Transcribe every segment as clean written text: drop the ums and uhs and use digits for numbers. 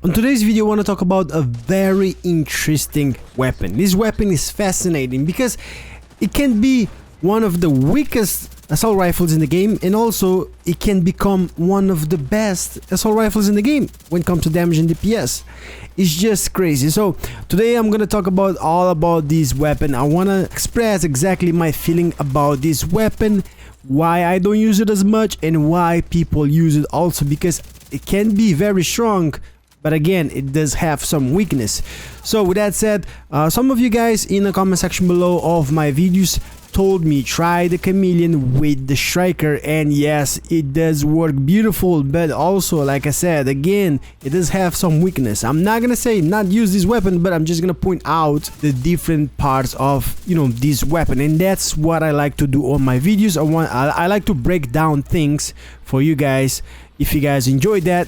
On today's video I want to talk about a very interesting weapon. This weapon is fascinating because it can be one of the weakest assault rifles in the game, and also it can become one of the best assault rifles in the game when it comes to damage and DPS. It's just crazy. So today I'm gonna talk about all about this weapon. I want to express exactly my feeling about this weapon, why I don't use it as much, and why people use it also, because it can be very strong, but again, it does have some weakness. So with that said, some of you guys in the comment section below of my videos told me try the Chameleon with the striker, and yes, it does work beautiful, but also, like I said, again, it does have some weakness. I'm not gonna say not use this weapon, but I'm just gonna point out the different parts of, you know, this weapon, and that's what I like to do on my videos. I like to break down things for you guys. If you guys enjoyed that,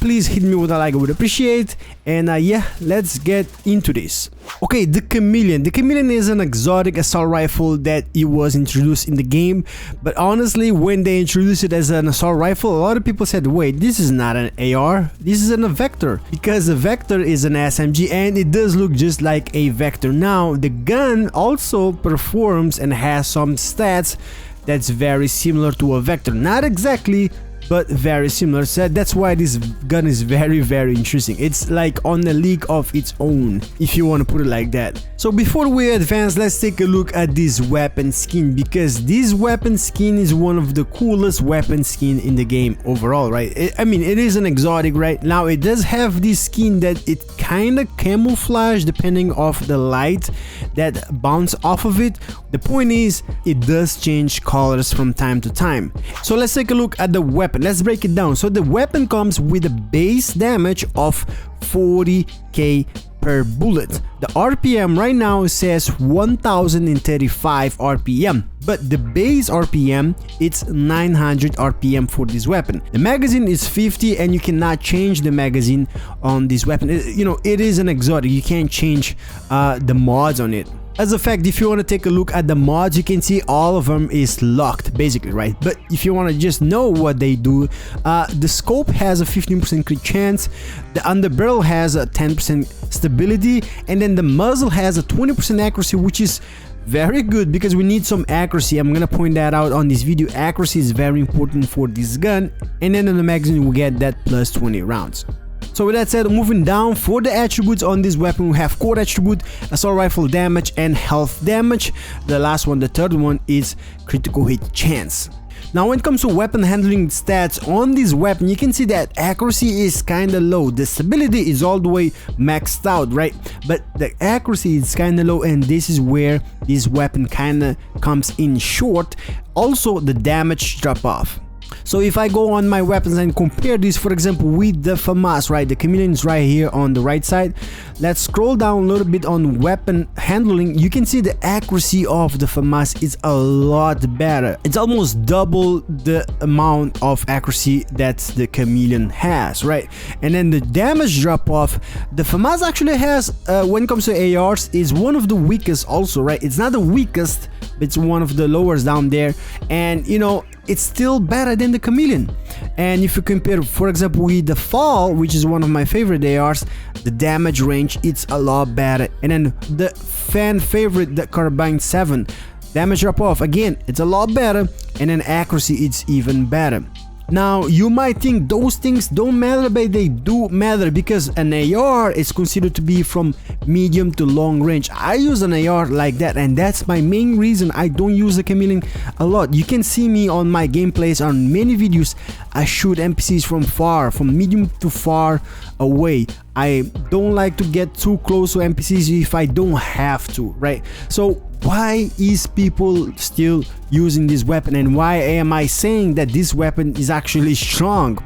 please hit me with a like, I would appreciate. And yeah, let's get into this. Okay, the Chameleon. The Chameleon is an exotic assault rifle that it was introduced in the game. But honestly, when they introduced it as an assault rifle, a lot of people said, wait, this is not an AR, this is a Vector. Because the Vector is an SMG and it does look just like a Vector. Now, the gun also performs and has some stats that's very similar to a Vector. Not exactly, but very similar. So that's why this gun is very interesting. It's like on a league of its own, if you want to put it like that. So before we advance, let's take a look at this weapon skin, because this weapon skin is one of the coolest weapon skin in the game overall, right? I mean, it is an exotic, right? Now it does have this skin that it kind of camouflage depending of the light that bounce off of it. The point is, it does change colors from time to time. So let's take a look at the weapon. Let's break it down. So the weapon comes with a base damage of 40k per bullet. The RPM right now says 1035 RPM, but the base RPM, it's 900 RPM for this weapon. The magazine is 50 and you cannot change the magazine on this weapon. You know, it is an exotic, you can't change the mods on it. As a fact, if you want to take a look at the mods, you can see all of them is locked basically, right? But if you want to just know what they do, the scope has a 15% crit chance, the underbarrel has a 10% stability, and then the muzzle has a 20% accuracy, which is very good because we need some accuracy. I'm gonna point that out on this video. Accuracy is very important for this gun. And then in the magazine we get that plus 20 rounds. So with that said, moving down for the attributes on this weapon, we have core attribute, assault rifle damage, and health damage. The last one, the third one, is critical hit chance. Now when it comes to weapon handling stats on this weapon, you can see that accuracy is kinda low. The stability is all the way maxed out, right? But the accuracy is kinda low, and this is where this weapon kinda comes in short. Also, the damage drop off. So if I go on my weapons and compare this, for example, with the FAMAS, right? The Chameleon is right here on the right side. Let's scroll down a little bit on weapon handling. You can see the accuracy of the FAMAS is a lot better. It's almost double the amount of accuracy that the Chameleon has, right? And then the damage drop off, the FAMAS actually has, when it comes to ARs, is one of the weakest also, right? It's not the weakest, but it's one of the lowest down there. And you know, it's still better than the Chameleon. And if you compare, for example, with the Fall, which is one of my favorite ARs, the damage range, it's a lot better. And then the fan favorite, the Carbine 7, damage drop off, again, it's a lot better. And then accuracy, it's even better. Now you might think those things don't matter, but they do matter, because an AR is considered to be from medium to long range. I use an AR like that, and that's my main reason I don't use the Chameleon a lot. You can see me on my gameplays on many videos. I shoot NPCs from far, from medium to far away. I don't like to get too close to NPCs if I don't have to, right? So why is people still using this weapon, and why am I saying that this weapon is actually strong?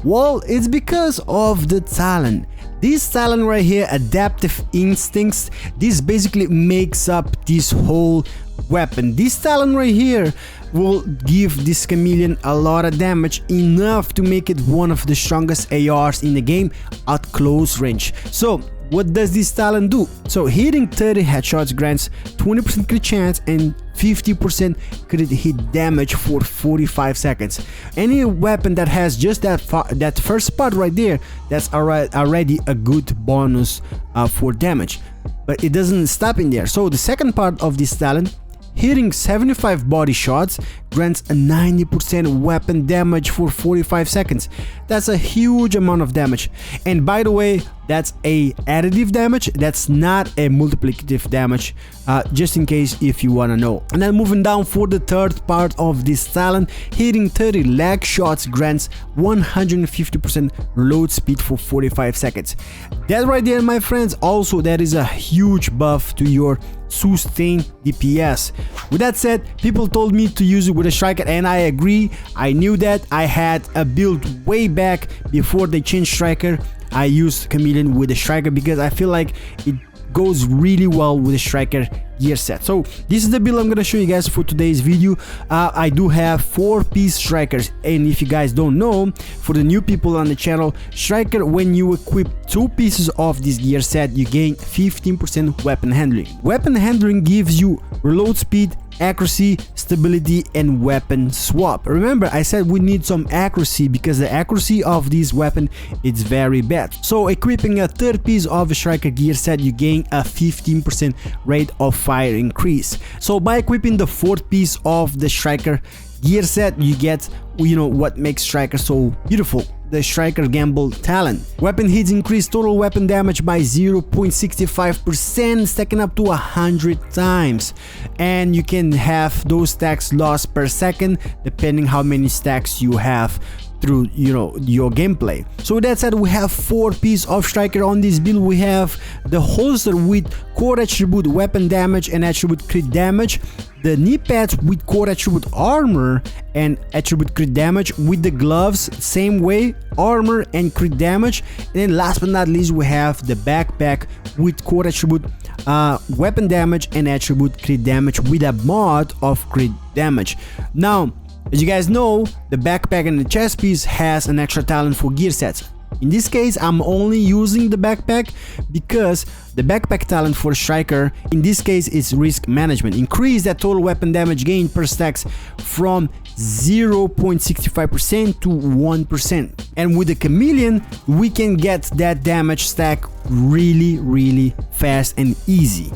Well, it's because of the talent. This talent right here, adaptive instincts, this basically makes up this whole weapon. This talent right here will give this Chameleon a lot of damage, enough to make it one of the strongest ARs in the game at close range. So what does this talent do? So hitting 30 headshots grants 20% crit chance and 50% crit hit damage for 45 seconds. Any weapon that has just that first spot right there, that's already a good bonus for damage. But it doesn't stop in there. So the second part of this talent, hitting 75 body shots, grants a 90% weapon damage for 45 seconds. That's a huge amount of damage. And by the way, that's a additive damage, that's not a multiplicative damage, just in case if you want to know. And then moving down for the third part of this talent, hitting 30 leg shots grants 150% reload speed for 45 seconds. That right there, my friends, also that is a huge buff to your sustained DPS. With that said, people told me to use it with a striker, and I agree. I knew that. I had a build way back before they changed striker. I used Chameleon with a striker because I feel like it goes really well with the striker gear set. So this is the build I'm gonna show you guys for today's video. I do have 4-piece strikers, and if you guys don't know, for the new people on the channel, striker, when you equip 2 pieces of this gear set, you gain 15% weapon handling. Weapon handling gives you reload speed, accuracy, stability, and weapon swap. Remember, I said we need some accuracy because the accuracy of this weapon is very bad. So equipping a 3rd piece of a striker gear set, you gain a 15% rate of fire increase. So by equipping the 4th piece of the striker gear set, you get, you know, what makes striker so beautiful, the striker gamble talent. Weapon hits increase total weapon damage by 0.65%, stacking up to 100 times, and you can have those stacks lost per second depending how many stacks you have through, you know, your gameplay. So with that said, we have 4 pieces of striker on this build. We have the holster with core attribute weapon damage and attribute crit damage, the knee pads with core attribute armor and attribute crit damage, with the gloves same way, armor and crit damage, and then last but not least we have the backpack with core attribute weapon damage and attribute crit damage with a mod of crit damage. Now, as you guys know, the backpack and the chest piece has an extra talent for gear sets. In this case, I'm only using the backpack because the backpack talent for striker in this case is risk management. Increase that total weapon damage gain per stacks from 0.65% to 1%. And with the Chameleon, we can get that damage stack really fast and easy.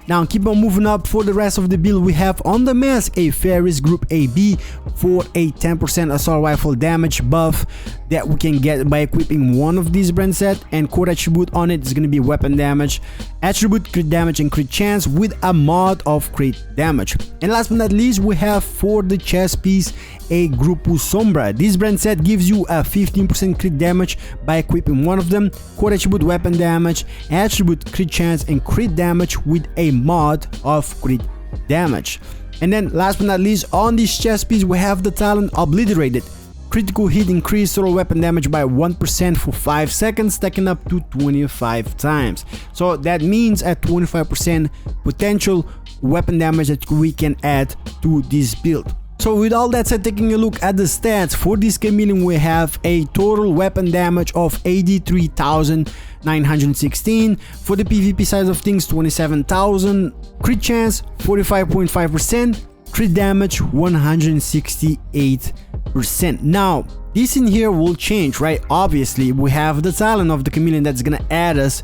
Now keep on moving up. For the rest of the build, we have on the mask a Ferris Group AB for a 10% assault rifle damage buff that we can get by equipping one of these brand set, and core attribute on it is going to be weapon damage, attribute crit damage and crit chance with a mod of crit damage. And last but not least, we have for the chest piece a Grupo Sombra. This brand set gives you a 15% crit damage by equipping one of them, core attribute weapon damage, attribute crit chance and crit damage with a mod of crit damage. And then last but not least, on this chest piece we have the talent Obliterated. Critical hit increase total weapon damage by 1% for 5 seconds, stacking up to 25 times. So that means a 25% potential weapon damage that we can add to this build. So with all that said, taking a look at the stats for this Chameleon, we have a total weapon damage of 83,916. For the PvP side of things, 27,000. Crit chance 45.5%. Crit damage 168%. Now this in here will change, right? Obviously we have the talent of the Chameleon that's gonna add us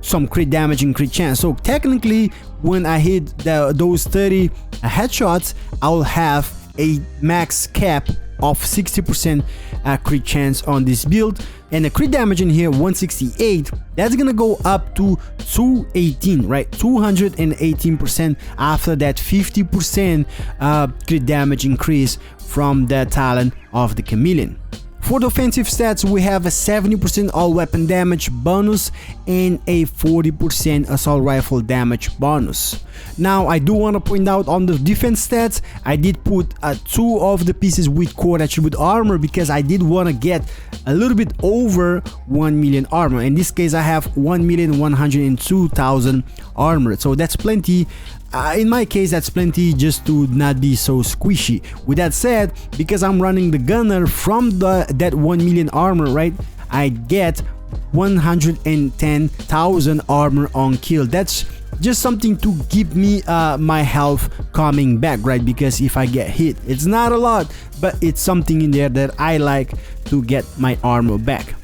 some crit damage and crit chance. So technically when I hit those 30 headshots, I'll have a max cap of 60% crit chance on this build, and the crit damage in here 168. That's gonna go up to 218, right? 218% after that 50% crit damage increase from the talent of the Chameleon. For the offensive stats, we have a 70% all weapon damage bonus and a 40% assault rifle damage bonus. Now I do want to point out on the defense stats, I did put 2 of the pieces with core attribute armor because I did want to get a little bit over 1 million armor. In this case I have 1,102,000 armor, so that's plenty. In my case that's plenty just to not be so squishy. With that said, because I'm running the gunner from that 1 million armor, right, I get 110,000 armor on kill. That's just something to keep me my health coming back, right? Because if I get hit, it's not a lot, but it's something in there that I like to get my armor back.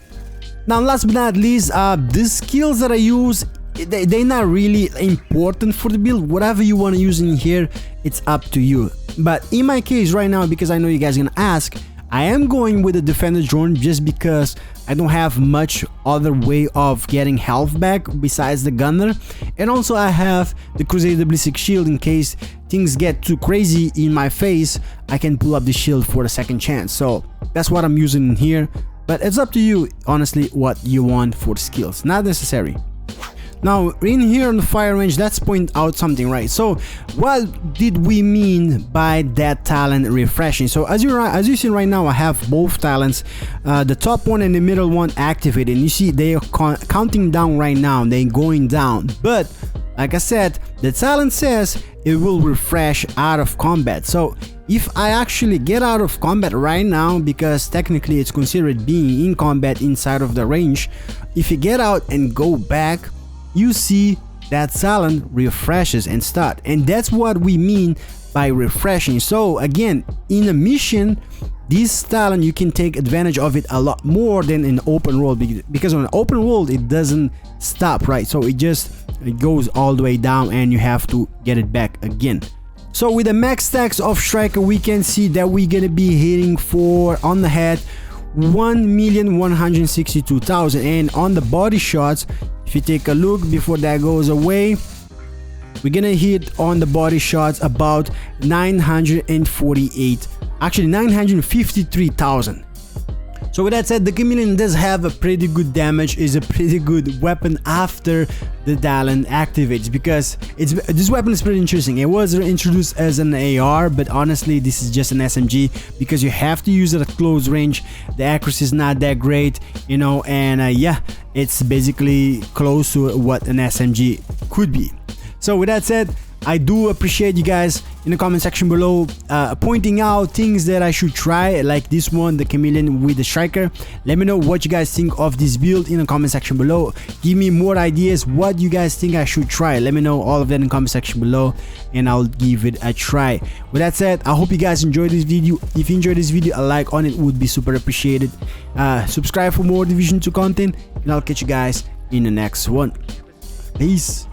Now, last but not least, the skills that I use, they're not really important for the build. Whatever you want to use in here, it's up to you. But in my case right now, because I know you guys are gonna ask, I am going with the defender drone just because I don't have much other way of getting health back besides the gunner, and also I have the Crusader ballistic shield in case things get too crazy in my face. I can pull up the shield for a second chance. So that's what I'm using in here, but it's up to you honestly what you want for skills, not necessary. Now in here on the fire range, let's point out something, right? So what did we mean by that talent refreshing? So as you see right now, I have both talents, the top one and the middle one activated, and you see they are counting down right now, they're going down. But like I said, the talent says it will refresh out of combat. So if I actually get out of combat right now, because technically it's considered being in combat inside of the range, if you get out and go back, you see that talent refreshes and start, and that's what we mean by refreshing. So again, in a mission, this talent you can take advantage of it a lot more than in open world, because on an open world it doesn't stop, right? So it goes all the way down and you have to get it back again. So with the max stacks of Striker, we can see that we're gonna be hitting for on the head 1,162,000, and on the body shots, if you take a look before that goes away, we're gonna hit on the body shots about 953,000. So with that said, the Chameleon does have a pretty good damage, is a pretty good weapon after the talent activates, because this weapon is pretty interesting. It was introduced as an AR, but honestly this is just an SMG because you have to use it at close range. The accuracy is not that great, you know, and yeah, it's basically close to what an SMG could be. So with that said, I do appreciate you guys in the comment section below pointing out things that I should try, like this one, the Chameleon with the Striker. Let me know what you guys think of this build in the comment section below. Give me more ideas what you guys think I should try. Let me know all of that in the comment section below and I'll give it a try. With that said, I hope you guys enjoyed this video. If you enjoyed this video, a like on it would be super appreciated. Subscribe for more Division 2 content, and I'll catch you guys in the next one. Peace.